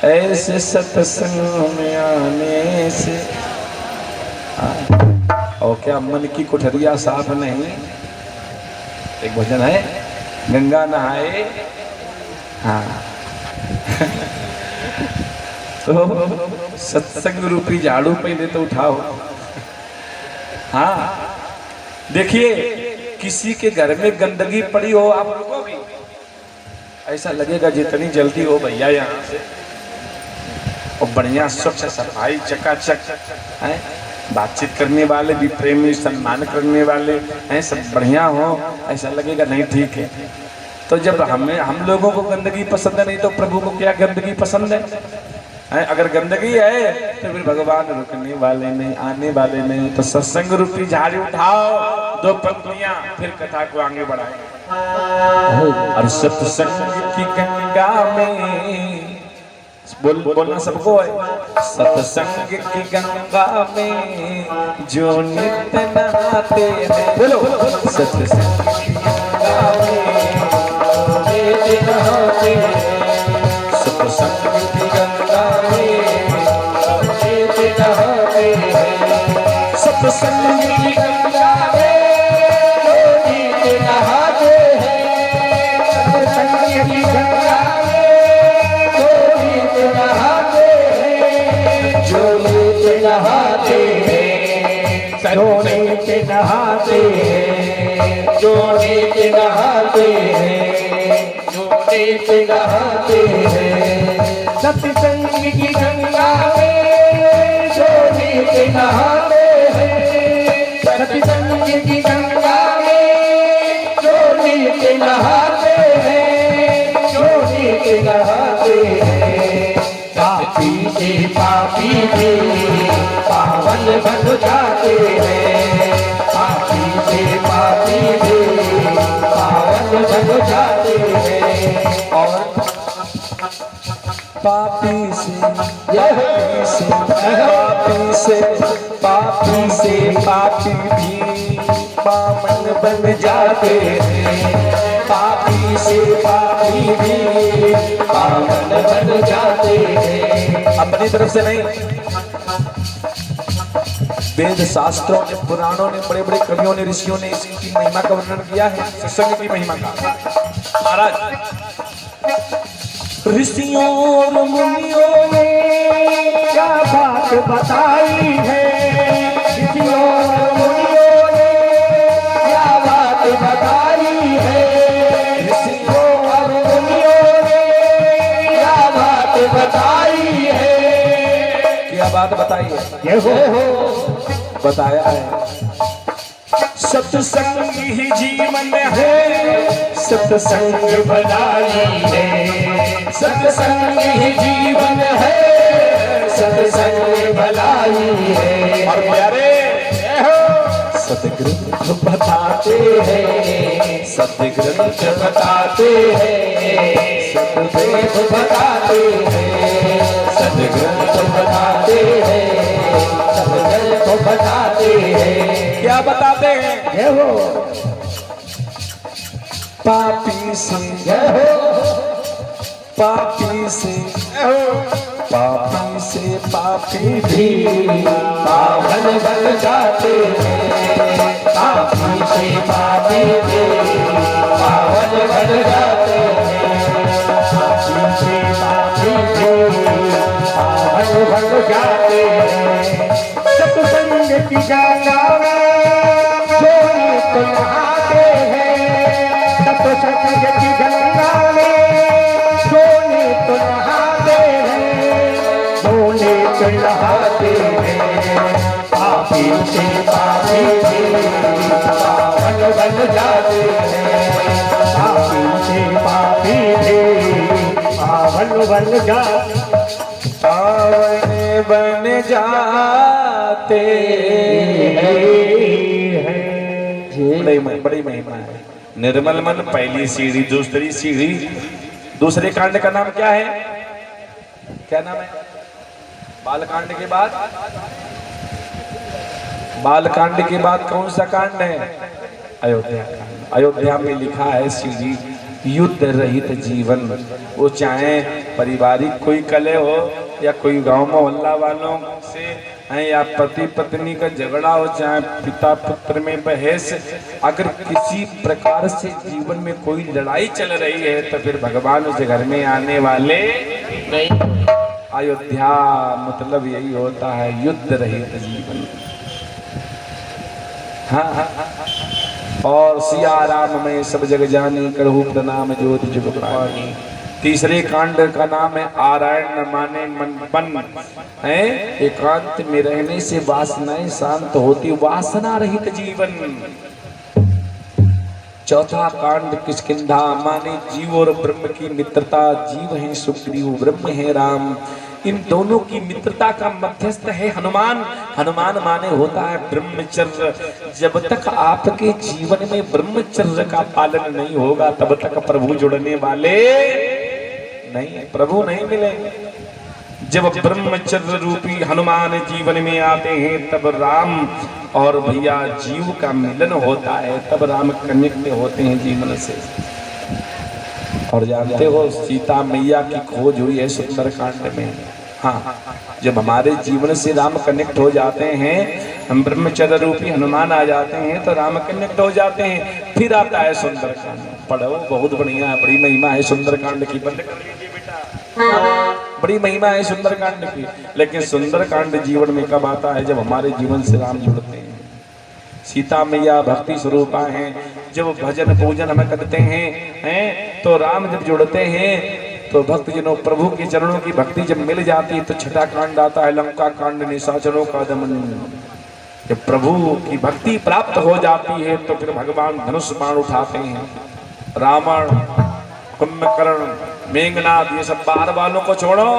ऐसे सत्संग में आने से। और क्या मन की कुठरिया साफ नहीं? एक भजन है, गंगा नहाए। हाँ तो सत्संग रूपी झाड़ू पहले तो उठाओ। हाँ देखिए, किसी के घर में गंदगी पड़ी हो, आप रुकोगे? ऐसा लगेगा जितनी जल्दी हो भैया यहाँ से, और बढ़िया स्वच्छ सफाई चकाचक है। बातचीत करने वाले भी प्रेमी, सम्मान करने वाले हैं, सब बढ़िया हो, ऐसा लगेगा नहीं ठीक है। तो जब हम लोगों को गंदगी पसंद है, नहीं तो प्रभु को क्या गंदगी पसंद है? अगर गंदगी है तो फिर भगवान रुकने वाले नहीं, आने वाले नहीं। तो सत्संग रूपी झाड़ी उठाओ, 2 पंक्तियां, फिर कथा को आगे बढ़ाएंगे। और सत्संग की गंगा में बोलना सबको है। सत्संग की गंगा में जो नित्य नहाते हैं, बोलो सत्संग की गंगा में नित्य नहाते हैं, सत्संग की गंगा में नित्य नहाते हैं, सत्संग की गंगा में नित्य नहाते हैं, सत्संग की गंगा नहाते हैं, जो नीचे नहाते हैं, जो नीचे नहाते हैं, जो नीचे नहाते हैं, सत्संग की गंगा में जो नीचे नहाते हैं, सत्संग की गंगा में जो नीचे नहाते हैं, जो नीचे नहाते हैं, पापी से पापी भी पावन बन जाते हैं, पापी से पापी भी पावन बन जाते हैं। और पापी से पापी भी पावन बन जाते हैं, पापी से पापी भी पावन बन जाते हैं। अपनी तरफ से नहीं, वेद शास्त्रों ने, पुराणों ने, बड़े बड़े कवियों ने, ऋषियों ने इसकी महिमा का वर्णन किया है, सत्संग की महिमा का। महाराज, ऋषियों और मुनियों ने क्या बात बताई है, ऋषियों और मुनियों ने क्या बात बताई है, ऋषियों और मुनियों ने क्या बात बताई है, क्या बात बताई है? ये हो बताया है। सत्संग ही जीवन है, सत्संग भलाई है, सत्संग ही जीवन है, सत्संग भलाई है। और प्यारे सतग्रंथ बताते हैं, सतग्रंथ बताते हैं, सतवेद बताते हैं, सतग्रंथ बताते हैं, सतग्रंथ बताते हैं। क्या बताते हैं? ये हो पापी से, पापी से, पापी से पापी भी पावन बन जाते हैं, पापी से पापी भी पावन बन जाते हैं, पापी से पापी भी पावन बन जाते हैं। सत्संग की गंगा में जो नित्य नहाते हैं, सत्संग की गंगा में जो नित्य नहाते हैं, जो नित्य नहाते हैं, पापी से पापी भी पावन बन जाते हैं, पापी से पापी भी पावन बन जाते, पावन बन जाते हैं। बड़ी महिमा है। निर्मल मन पहली सीढ़ी, दूसरी सीढ़ी, दूसरे कांड का नाम क्या है? क्या नाम है? बालकांड के बाद, बालकांड के बाद कौन सा कांड है? अयोध्या कांड। अयोध्या में लिखा है सीढ़ी, युद्ध रहित जीवन। वो चाहे पारिवारिक कोई कलह हो या कोई गांव मोहल्ला वालों से है या पति पत्नी का झगड़ा हो, चाहे पिता पुत्र में बहस, अगर किसी प्रकार से जीवन में कोई लड़ाई चल रही है तो फिर भगवान उस घर में आने वाले नहीं। अयोध्या मतलब यही होता है, युद्ध रहित जीवन। हाँ। और सिया राम में सब जग जानी, करहु प्रणाम ज्योति जुग प्राणी। तीसरे कांड का नाम है आरायण माने मन बन है। एकांत में रहने से वासनाएं शांत होती, वासना रहित जीवन। चौथा कांड किष्किंधा माने जीव और ब्रह्म की मित्रता। जीव है सुग्रीव, ब्रह्म है राम। इन दोनों की मित्रता का मध्यस्थ है हनुमान। हनुमान माने होता है ब्रह्मचर्य। जब तक आपके जीवन में ब्रह्मचर्य का पालन नहीं होगा तब तक प्रभु जुड़ने वाले नहीं, प्रभु नहीं मिलेंगे। जब ब्रह्मचर्य रूपी हनुमान जीवन में आते हैं तब राम और भैया जीव का मिलन होता है, तब राम कनेक्ट होते हैं जीवन से। और जानते हो सीता मैया की खोज हुई है सुंदर कांड में। हाँ, जब हमारे जीवन से राम कनेक्ट हो जाते हैं, हम ब्रह्मचर्य रूपी हनुमान आ जाते हैं तो राम कनेक्ट हो जाते हैं। फिर आता है सुंदर कांड। पढ़ो, बहुत बढ़िया, बड़ी महिमा है सुंदर कांड की। बंद कर लीजिए बेटा, बड़ी महिमा है सुंदर कांड की। लेकिन सुंदर कांड जीवन में कब आता है? जब हमारे जीवन से राम जुड़ते हैं। सीता मैया भक्ति स्वरूपा हैं। जब भजन पूजन हम करते हैं तो राम जब जुड़ते हैं तो भक्त जनों प्रभु के चरणों की भक्ति जब मिल जाती है तो छठा कांड आता है लंका कांड, निशाचरों का दमन। जब प्रभु की भक्ति प्राप्त हो जाती है तो फिर भगवान धनुष बाण उठाते हैं। रावण, कुंभकर्ण, मेघनाद, ये सब बाहर वालों को छोड़ो,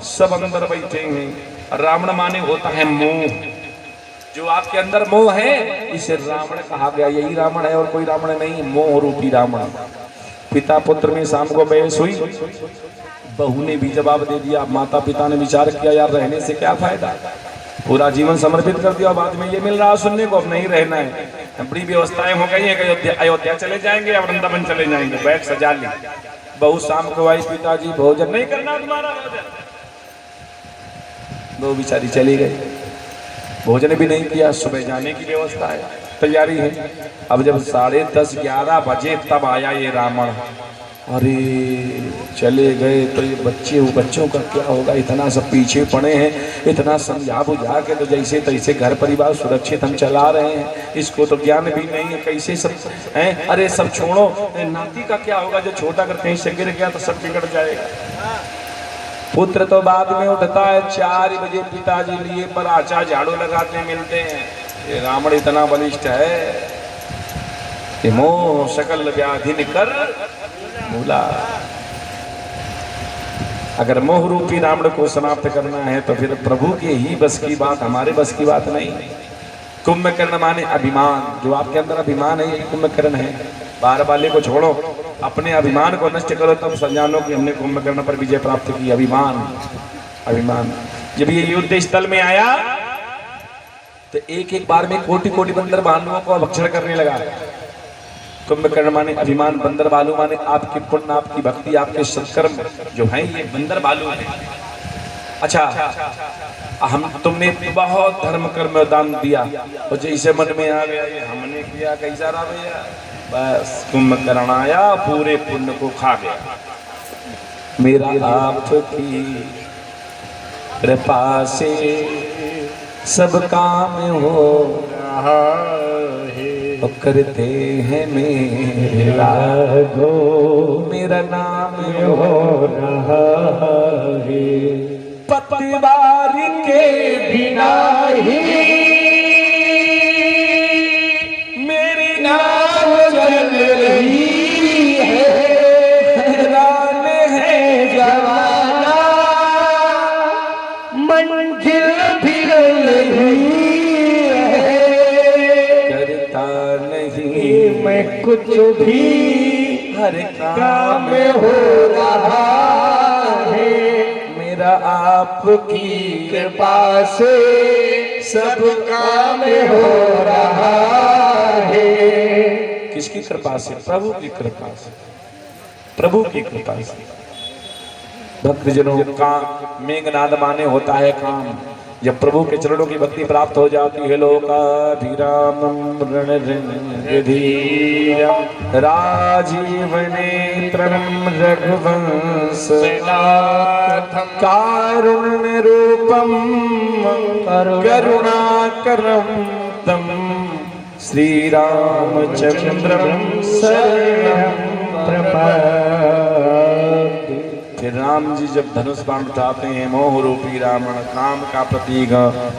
सब अंदर बैठे हैं। रावण माने होता है मोह। जो आपके अंदर मोह है इसे रावण कहा गया। यही रावण है और कोई रावण नहीं, मोह रूपी रावण। पिता पुत्र में शाम को बहस हुई, बहू ने भी जवाब दे दिया। माता पिता ने विचार किया यार रहने से क्या फायदा, पूरा जीवन समर्पित कर दिया, बाद में ये मिल रहा सुनने को, अब नहीं रहना है। बड़ी व्यवस्थाएं हो गई है, अयोध्या चले जाएंगे या वृंदावन चले जाएंगे, बैग सजा ली। बहू शाम को आई, पिताजी भोजन नहीं करना तुम्हारा भोजन। वो बेचारी चली गई, भोजन भी नहीं किया। सुबह जाने की व्यवस्था है, तैयारी है। अब जब 10:30-11 बजे तब आया ये रावण। अरे चले गए तो ये बच्चों का क्या होगा? इतना सब पीछे पड़े हैं, इतना समझा बुझा के तो जैसे तैसे घर परिवार सुरक्षित हम चला रहे हैं, इसको तो ज्ञान भी नहीं है कैसे सब हैं। अरे सब छोड़ो, नाती का क्या होगा? जो छोटा अगर कहीं से गिर गया तो सब बिगड़ जाएगा। पुत्र तो बाद में उठता है। 4 बजे पिताजी लिए पर आचा झाड़ू लगाते मिलते हैं। ये रावण इतना बलिष्ठ है कि मोह सकल व्याधि निकर मूला। अगर मोह रूपी रावण को समाप्त करना है तो फिर प्रभु के ही बस की बात, हमारे बस की बात नहीं। कुंभकर्ण माने अभिमान। जो आपके अंदर अभिमान है यही कुंभकर्ण है। बाहर वाले को छोड़ो, अपने अभिमान को नष्ट करो तब समझानो कि हमने कुंभकर्ण पर विजय प्राप्त की। अभिमान। जब ये युद्ध स्थल में आया तो एक बार में कोटि बंदर भालुओं को भक्षण करने लगा। कुंभकर्ण माने अभिमान, बंदर भालू माने आपके पुण्य, आपकी भक्ति, आपके सत्कर्म जो है ये बंदर भालू है। अच्छा, हम तुमने बहुत धर्म कर्म दान दिया और जैसे मन में आ गया ये हमने किया, कैसा रहा भैया? बस कुंभकर्ण आया, पूरे पुण्य को खा गया। मेरा आपकी कृपा से सब काम हो रहा है, तो करते हैं मेरा गो, मेरा नाम हो रहा है। पतवार के बिना ही मेरी नाव चल रही है, हैरान है जवाना मंजिल फिर नहीं है, करता नहीं मैं कुछ भी, हर काम हो रहा है, मेरा आपकी कृपा से सब काम हो रहा है। किसकी कृपा से? प्रभु की कृपा से, प्रभु की कृपा से। भक्तजनों का मेघनाद माने होता है काम। जब प्रभु के चरणों की भक्ति प्राप्त हो जाती है, लोकाभिरामं रणधीरं राजीव नेत्रं रघुवंश कारुण्य रूपं करुणाकरं तं श्री रामचंद्रं शरणं प्रपद्ये। फिर राम जी जब धनुष बाण उठाते हैं, मोह रूपी रावण, काम का प्रतीक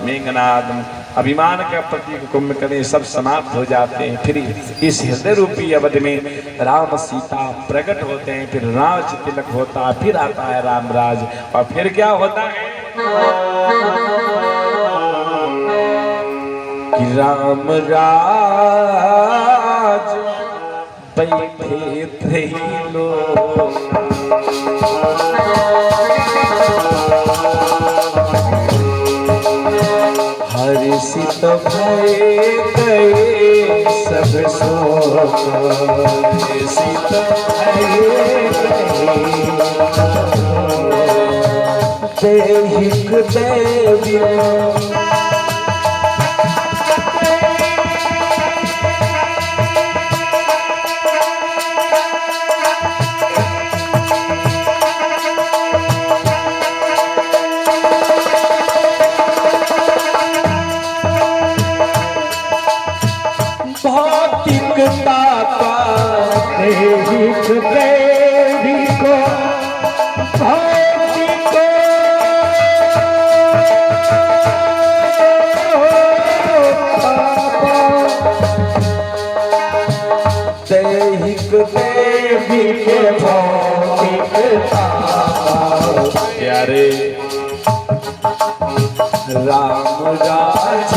मेघनाद, अभिमान का प्रतीक कुंभकर्ण, सब समाप्त हो जाते हैं। फिर इस हृदय रूपी अवध में राम सीता प्रकट होते हैं, फिर राज तिलक होता है, फिर आता है राम राज। और फिर क्या होता है कि राम राज बैठे थे लोग, हर्षित भय गए सब शोक, हर्षित भय गए दैहिक दैव्य। प्यारे राम राज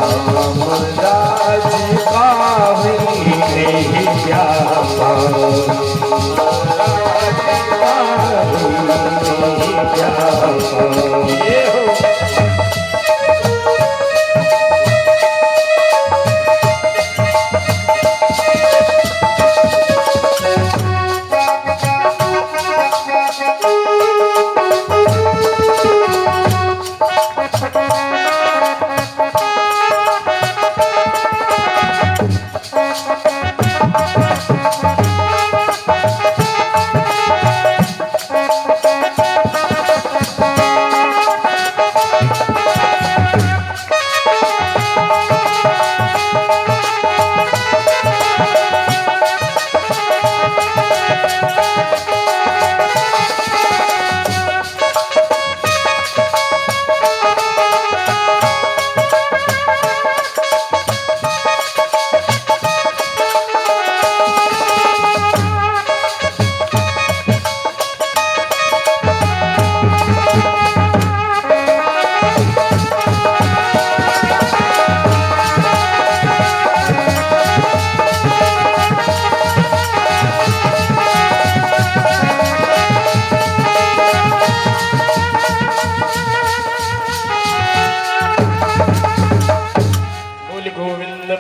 राम राज ये हो।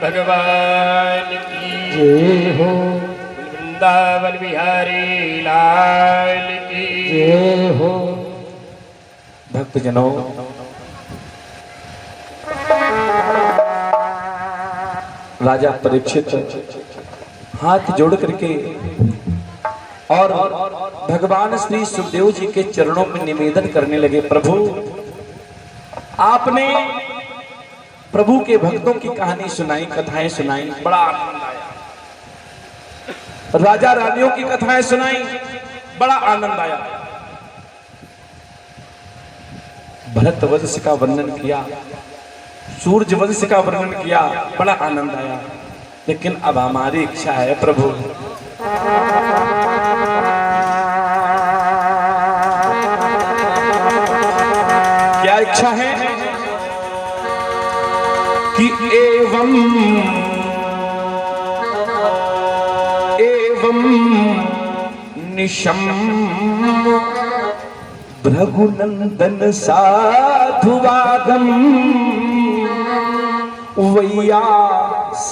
भगवान की जय हो, वृंदावन बिहारी लाल की जय हो। भक्तजनों, राजा परीक्षित हाथ जोड़ करके और भगवान श्री सुखदेव जी के चरणों में निवेदन करने लगे, प्रभु आपने प्रभु के भक्तों की कहानी सुनाई, कथाएं सुनाई, बड़ा आनंद आया। राजा रानियों की कथाएं सुनाई, बड़ा आनंद आया। भरत वंश का वर्णन किया, सूर्य वंश का वर्णन किया, बड़ा आनंद आया। लेकिन अब हमारी इच्छा है प्रभु, क्या इच्छा है कि एवं निशम भृगुनंदन साधुवागम वैया